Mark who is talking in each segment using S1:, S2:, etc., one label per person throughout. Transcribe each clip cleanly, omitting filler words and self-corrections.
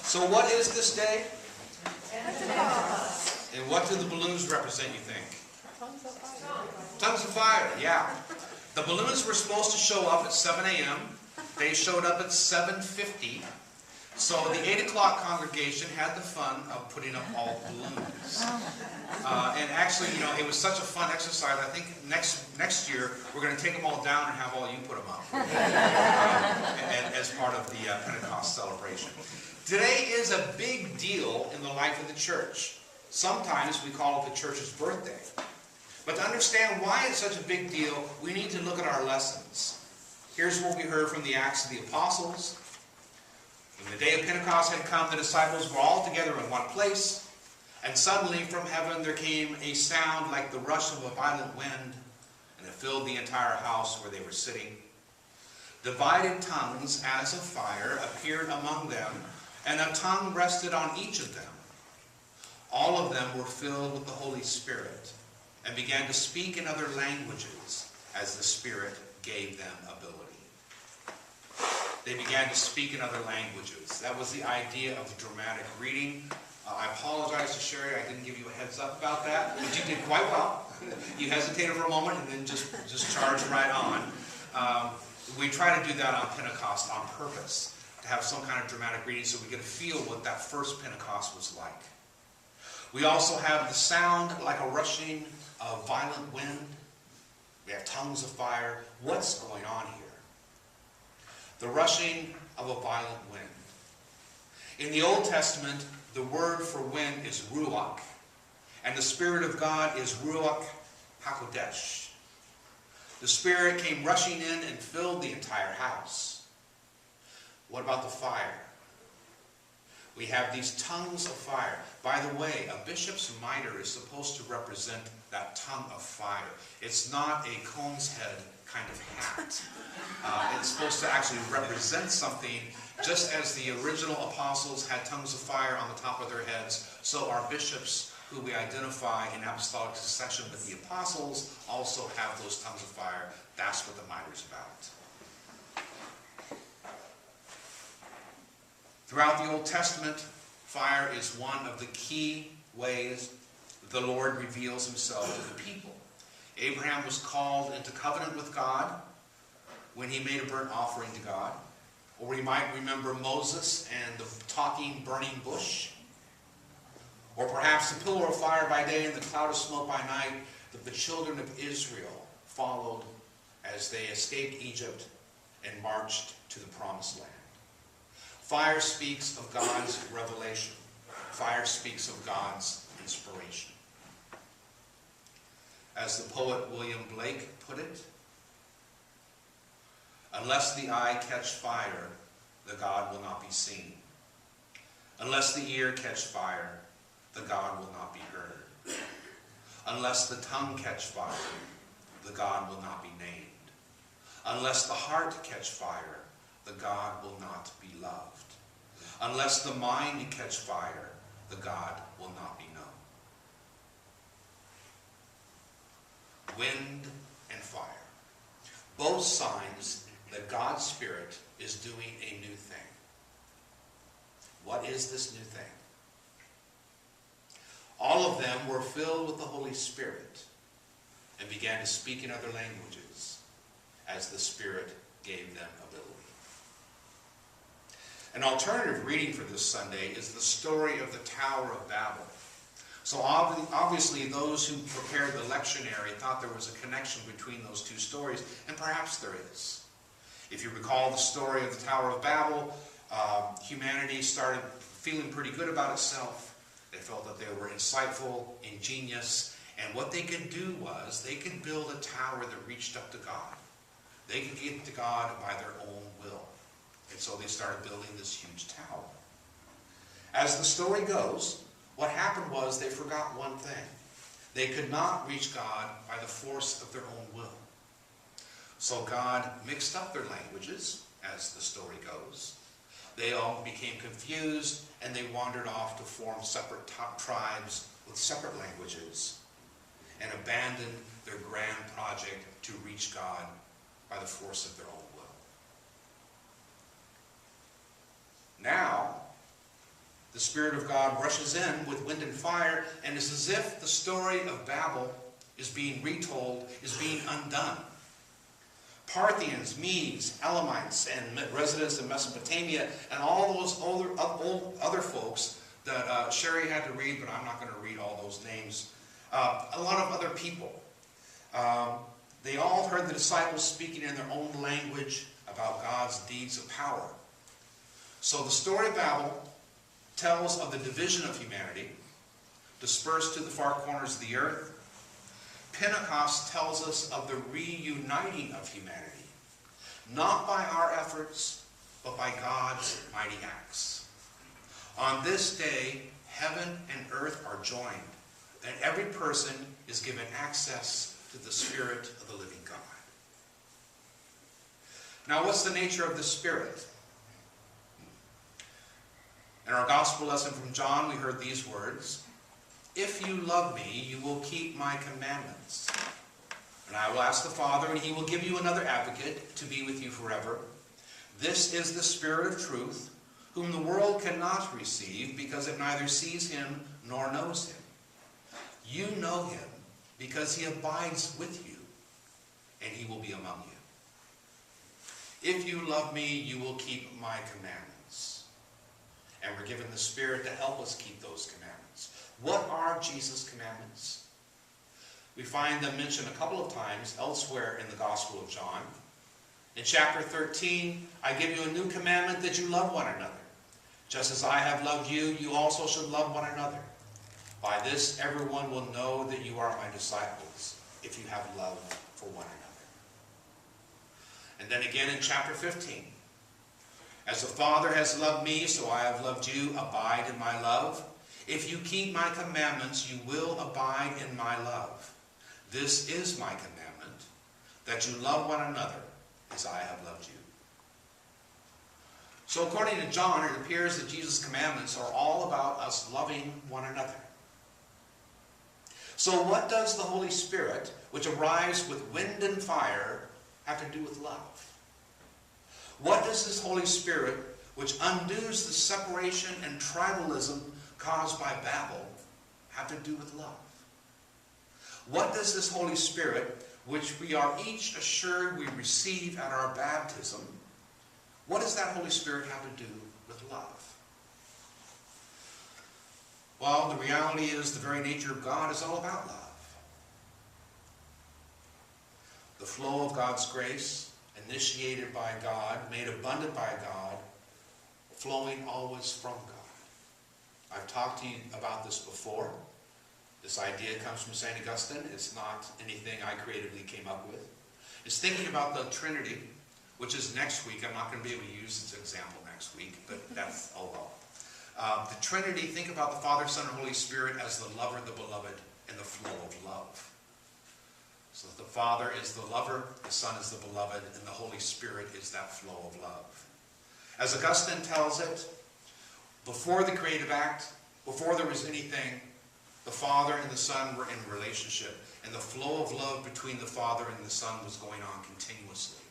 S1: So what is this day? And what do the balloons represent, you think?
S2: Tongues of fire.
S1: Tongues of fire, yeah. The balloons were supposed to show up at 7 a.m. They showed up at 7:50. So the 8 o'clock congregation had the fun of putting up all the balloons. And actually, you know, it was such a fun exercise. I think next year we're going to take them all down and have all you put them up as part of the Pentecost celebration. Today is a big deal in the life of the church. Sometimes we call it the church's birthday. But to understand why it's such a big deal, we need to look at our lessons. Here's what we heard from the Acts of the Apostles. When the day of Pentecost had come, the disciples were all together in one place, and suddenly from heaven there came a sound like the rush of a violent wind, and it filled the entire house where they were sitting. Divided tongues as of fire appeared among them, and a tongue rested on each of them. All of them were filled with the Holy Spirit, and began to speak in other languages as the Spirit gave them ability. They began to speak in other languages. That was the idea of the dramatic reading. I apologize to Sherry, I didn't give you a heads up about that, but you did quite well. You hesitated for a moment and then just charged right on. We try to do that on Pentecost on purpose, to have some kind of dramatic reading so we get a feel what that first Pentecost was like. We also have the sound like a rushing of violent wind. We have tongues of fire. What's going on here? The rushing of a violent wind. In the Old Testament, the word for wind is ruach, and the Spirit of God is ruach hakodesh. The Spirit came rushing in and filled the entire house. What about the fire? We have these tongues of fire. By the way, a bishop's mitre is supposed to represent that tongue of fire. It's not a cone's head kind of hat. It's supposed to actually represent something, just as the original apostles had tongues of fire on the top of their heads, so our bishops, who we identify in apostolic succession with the apostles, also have those tongues of fire. That's what the mitre is about. Throughout the Old Testament, fire is one of the key ways the Lord reveals himself to the people. Abraham was called into covenant with God when he made a burnt offering to God. Or we might remember Moses and the talking burning bush. Or perhaps the pillar of fire by day and the cloud of smoke by night that the children of Israel followed as they escaped Egypt and marched to the promised land. Fire speaks of God's revelation. Fire speaks of God's inspiration. As the poet William Blake put it, unless the eye catch fire, the God will not be seen. Unless the ear catch fire, the God will not be heard. Unless the tongue catch fire, the God will not be named. Unless the heart catch fire, the God will not be loved. Unless the mind catch fire, the God will not be known. Wind and fire. Both signs that God's Spirit is doing a new thing. What is this new thing? All of them were filled with the Holy Spirit and began to speak in other languages as the Spirit gave them ability. An alternative reading for this Sunday is the story of the Tower of Babel. So obviously those who prepared the lectionary thought there was a connection between those two stories, and perhaps there is. If you recall the story of the Tower of Babel, humanity started feeling pretty good about itself. They felt that they were insightful, ingenious, and what they could do was they could build a tower that reached up to God. They could get to God by their own will. And so they started building this huge tower. As the story goes, what happened was they forgot one thing. They could not reach God by the force of their own will. So God mixed up their languages, as the story goes. They all became confused, and they wandered off to form separate tribes with separate languages, and abandoned their grand project to reach God by the force of their own will. Now, The Spirit of God rushes in with wind and fire, and it's as if the story of Babel is being retold, is being undone. Parthians, Medes, Elamites, and residents of Mesopotamia, and all those other folks that Sherry had to read, but I'm not going to read all those names. A lot of other people. They all heard the disciples speaking in their own language about God's deeds of power. So the story of Babel tells of the division of humanity, dispersed to the far corners of the earth. Pentecost tells us of the reuniting of humanity, not by our efforts, but by God's mighty acts. On this day, heaven and earth are joined, and every person is given access to the Spirit of the living God. Now, what's the nature of the Spirit? In our gospel lesson from John, we heard these words, "If you love me, you will keep my commandments. And I will ask the Father, and he will give you another advocate to be with you forever. This is the Spirit of truth, whom the world cannot receive, because it neither sees him nor knows him. You know him, because he abides with you, and he will be among you. If you love me, you will keep my commandments." And we're given the Spirit to help us keep those commandments. What are Jesus' commandments? We find them mentioned a couple of times elsewhere in the Gospel of John. In chapter 13, "I give you a new commandment, that you love one another. Just as I have loved you, you also should love one another. By this everyone will know that you are my disciples, if you have love for one another." And then again in chapter 15, "As the Father has loved me, so I have loved you. Abide in my love. If you keep my commandments, you will abide in my love. This is my commandment, that you love one another as I have loved you." So according to John, it appears that Jesus' commandments are all about us loving one another. So what does the Holy Spirit, which arrives with wind and fire, have to do with love? What does this Holy Spirit, which undoes the separation and tribalism caused by Babel, have to do with love? What does this Holy Spirit, which we are each assured we receive at our baptism, what does that Holy Spirit have to do with love? Well, the reality is the very nature of God is all about love. The flow of God's grace, initiated by God, made abundant by God, flowing always from God. I've talked to you about this before. This idea comes from St. Augustine. It's not anything I creatively came up with. It's thinking about the Trinity, which is next week. I'm not going to be able to use this example next week, but that's, oh well. The Trinity, think about the Father, Son, and Holy Spirit as the lover, the beloved, and the flow of love. So the Father is the lover, the Son is the beloved, and the Holy Spirit is that flow of love. As Augustine tells it, before the creative act, before there was anything, the Father and the Son were in relationship, and the flow of love between the Father and the Son was going on continuously.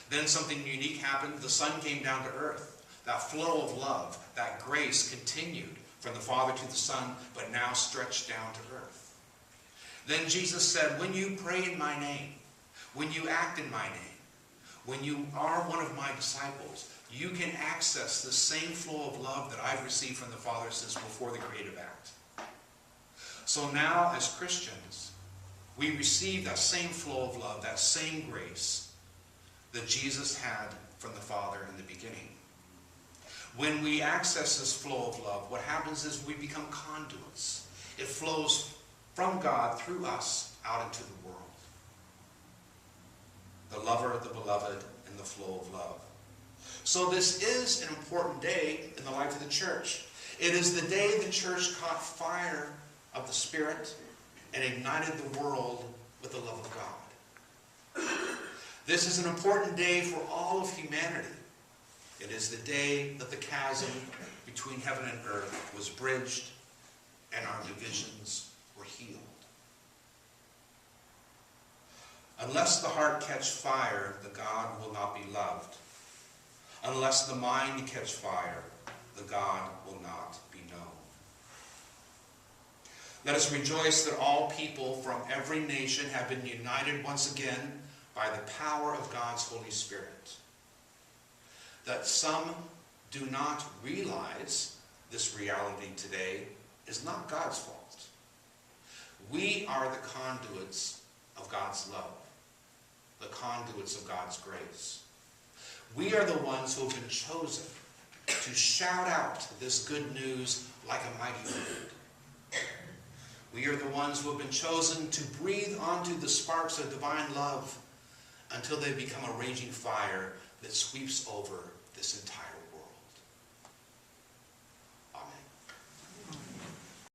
S1: Then something unique happened. The Son came down to earth. That flow of love, that grace continued from the Father to the Son, but now stretched down to earth. Then Jesus said, "When you pray in my name, when you act in my name, when you are one of my disciples, you can access the same flow of love that I've received from the Father since before the creative act." So now, as Christians, we receive that same flow of love, that same grace that Jesus had from the Father in the beginning. When we access this flow of love, what happens is we become conduits. It flows from God through us out into the world. The lover, the beloved, and the flow of love. So this is an important day in the life of the church. It is the day the church caught fire of the Spirit and ignited the world with the love of God. This is an important day for all of humanity. It is the day that the chasm between heaven and earth was bridged and our divisions were healed. Unless the heart catch fire, the God will not be loved. Unless the mind catch fire, the God will not Let us rejoice that all people from every nation have been united once again by the power of God's Holy Spirit. That some do not realize this reality today is not God's fault. We are the conduits of God's love, the conduits of God's grace. We are the ones who have been chosen to shout out this good news like a mighty wind. We are the ones who have been chosen to breathe onto the sparks of divine love until they become a raging fire that sweeps over this entire